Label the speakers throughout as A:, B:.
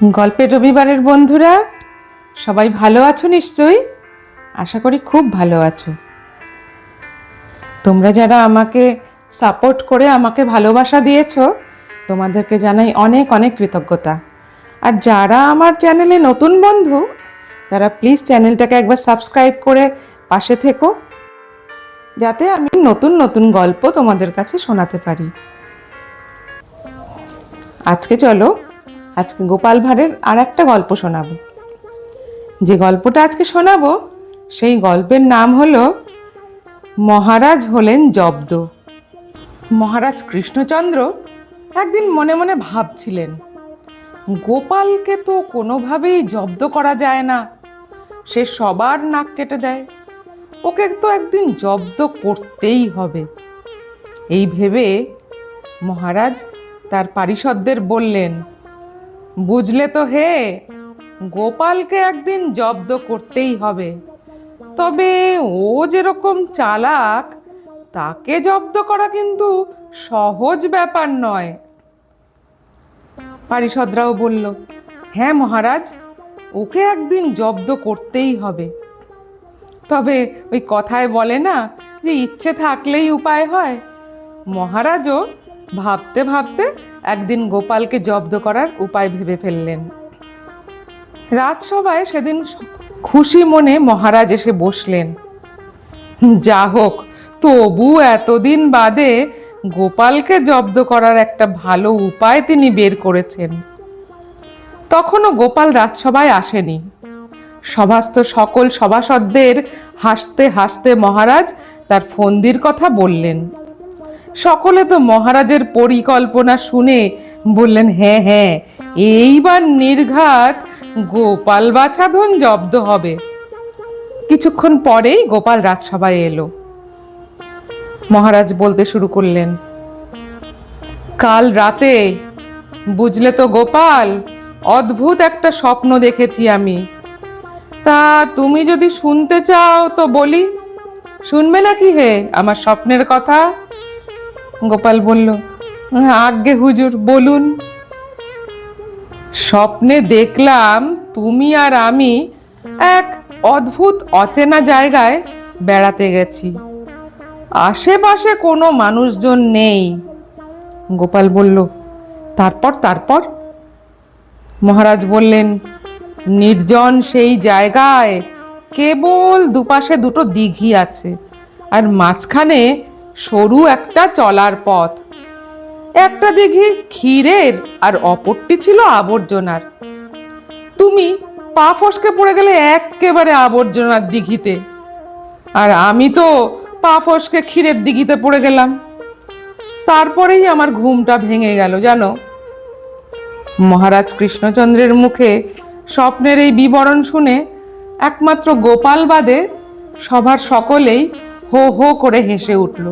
A: গল্পের রবিবারের বন্ধুরা সবাই ভালো আছো নিশ্চয়ই। আশা করি খুব ভালো আছো। তোমরা যারা আমাকে সাপোর্ট করে আমাকে ভালোবাসা দিয়েছো, তোমাদেরকে জানাই অনেক অনেক কৃতজ্ঞতা। আর যারা আমার চ্যানেলে নতুন বন্ধু, তারা প্লিজ চ্যানেলটাকে একবার সাবস্ক্রাইব করে পাশে থেকো, যাতে আমি নতুন নতুন গল্প তোমাদের কাছে শোনাতে পারি। আজকে গোপাল ভাঁড়ের আর একটা গল্প শোনাবো। যে গল্পটা আজকে শোনাবো সেই গল্পের নাম হলো মহারাজ হলেন জব্দ। মহারাজ কৃষ্ণচন্দ্র একদিন মনে মনে ভাবছিলেন, গোপালকে তো কোনোভাবেই জব্দ করা যায় না, সে সবার নাক কেটে দেয়, ওকে তো একদিন জব্দ করতেই হবে। এই ভেবে মহারাজ তার পারিষদদের বললেন, বুঝলে তো হে, গোপালকে একদিন জব্দ করতেই হবে, তবে ও যেরকম চালাক, তাকে জব্দ করা কিন্তু সহজ ব্যাপার নয়। পারিষদরাও বলল, হ্যাঁ মহারাজ, ওকে একদিন জব্দ করতেই হবে। তবে ওই কথায় বলে না যে ইচ্ছে থাকলেই উপায় হয়, মহারাজও ভাবতে ভাবতে একদিন গোপালকে জব্দ করার উপায় ভেবে ফেললেন। রাজসভায় সেদিন খুশি মনে মহারাজ এসে বসলেন। যা হোক, তবু এতদিন বাদে গোপালকে জব্দ করার একটা ভালো উপায় তিনি বের করেছেন। তখনও গোপাল রাজসভায় আসেনি। সভাস্থ সকল সভাসদদের হাসতে হাসতে মহারাজ তার ফন্দির কথা বললেন। সকলে তো মহারাজের পরিকল্পনা শুনে বললেন, হ্যাঁ হ্যাঁ, এইবার নির্ঘাত গোপাল বাছাধন জব্দ হবে। কিছুক্ষণ পরেই গোপাল রাজসভায় এলো। মহারাজ বলতে শুরু করলেন, কাল রাতে বুঝলে তো গোপাল, অদ্ভুত একটা স্বপ্ন দেখেছি আমি। তা তুমি যদি শুনতে চাও তো বলি, শুনবে নাকি হে আমার স্বপ্নের কথা? গোপাল বলল, আজ্ঞে হুজুর, বলুন। স্বপ্নে দেখলাম তুমি আর আমি এক অদ্ভুত অচেনা জায়গায় বেড়াতে গেছি, আশেপাশে কোনো মানুষজন নেই। গোপাল বলল, তারপর তারপর? মহারাজ বললেন, নির্জন সেই জায়গায় কেবল দুপাশে দুটো দিঘি আছে, আর মাঝখানে সরু একটা চলার পথ। একটা দিঘি ক্ষীরের আর অপরটি ছিল আবর্জনার। তুমি পা ফসকে পড়ে গেলে একেবারে আবর্জনার দিঘিতে, আর আমি তো পা ফসকে ক্ষীরের দিঘিতে পড়ে গেলাম। তারপরেই আমার ঘুমটা ভেঙে গেল জানো। মহারাজ কৃষ্ণচন্দ্রের মুখে স্বপ্নের এই বিবরণ শুনে একমাত্র গোপাল বাদে সভার সকলেই হো হো করে হেসে উঠল।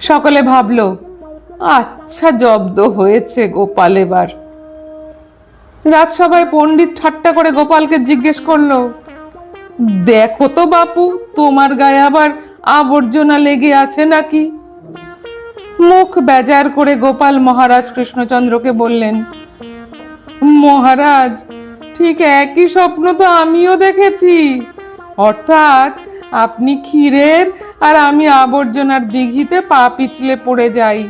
A: সকলে ভাবল, আচ্ছা জব্দ হয়েছে গোপাল এবার। রাজসভায় পণ্ডিত ঠাট্টা করে গোপালকে জিজ্ঞেস করলো, দেখো তো বাপু, তোমার গায়ে আবার আবর্জনা লেগে আছে নাকি? মুখ বেজার করে গোপাল মহারাজ কৃষ্ণচন্দ্রকে বললেন, মহারাজ, ঠিক একই স্বপ্ন তো আমিও দেখেছি, অর্থাৎ আপনি ক্ষীরের আর আমি আবর্জনার দিঘিতে পা পিছলে পড়ে যাই।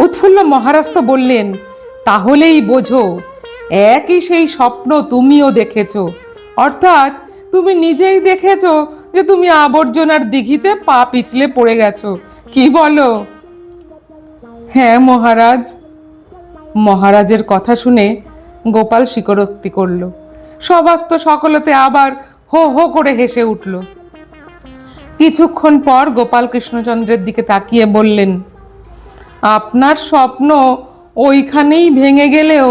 A: উৎফুল্ল মহারাজ তো বললেন, তাহলেই বোঝো একই সেই স্বপ্ন তুমিও দেখেছো, অর্থাৎ তুমি নিজেই দেখেছো যে তুমি আবর্জনার দিঘিতে পা পিছলে পড়ে গেছো, কি বলো? হ্যাঁ মহারাজ। মহারাজের কথা শুনে গোপাল স্বীকারোক্তি করল। সভাস্থ সকলেতে আবার হো হো করে হেসে উঠল। কিছুক্ষণ পর গোপাল কৃষ্ণচন্দ্রের দিকে তাকিয়ে বললেন, আপনার স্বপ্ন ওইখানেই ভেঙে গেলেও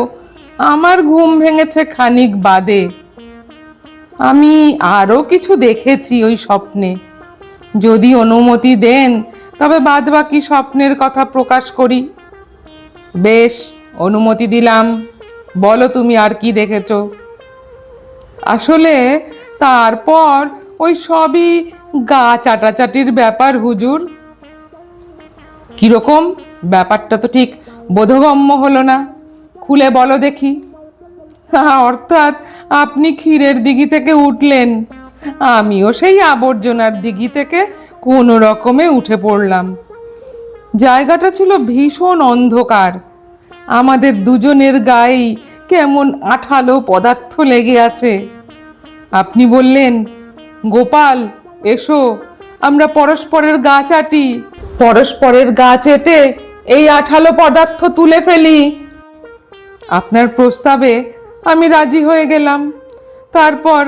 A: আমার ঘুম ভেঙেছে খানিক বাদে। আমি আরো কিছু দেখেছি ওই স্বপ্নে, যদি অনুমতি দেন তবে বাদবাকি স্বপ্নের কথা প্রকাশ করি। বেশ, অনুমতি দিলাম, বলো তুমি আর কি দেখেছো? আসলে তারপর ওই সবই গা চাটাচাটির ব্যাপার হুজুর। কিরকম? ব্যাপারটা তো ঠিক বোধগম্য হলো না, খুলে বলো দেখি। অর্থাৎ আপনি ক্ষীরের দিঘি থেকে উঠলেন, আমিও সেই আবর্জনার দিঘি থেকে কোনো রকমে উঠে পড়লাম। জায়গাটা ছিল ভীষণ অন্ধকার, আমাদের দুজনের গায়েই কেমন আঠালো পদার্থ লেগে আছে। আপনি বললেন, গোপাল এসো, আমরা পরস্পরের গা চাটি, পরস্পরের গা চেটে এই আঠালো পদার্থ তুলে ফেলি। আপনার প্রস্তাবে আমি রাজি হয়ে গেলাম। তারপর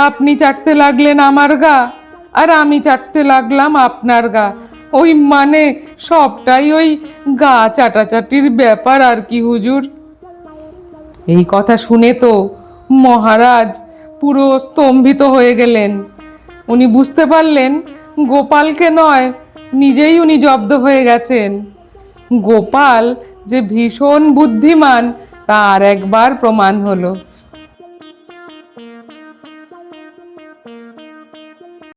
A: আপনি চাটতে লাগলেন আমার গা, আর আমি চাটতে লাগলাম আপনার গা। ওই মানে সবটাই ওই গা চাটাচাটির ব্যাপার আর কি হুজুর। এই কথা শুনে তো মহারাজ পুরো স্তম্ভিত হয়ে গেলেন। উনি বুঝতে পারলেন গোপালকে নয়, নিজেই উনি জব্দ হয়ে গেছেন। গোপাল যে ভীষণ বুদ্ধিমান তার একবার প্রমাণ হলো।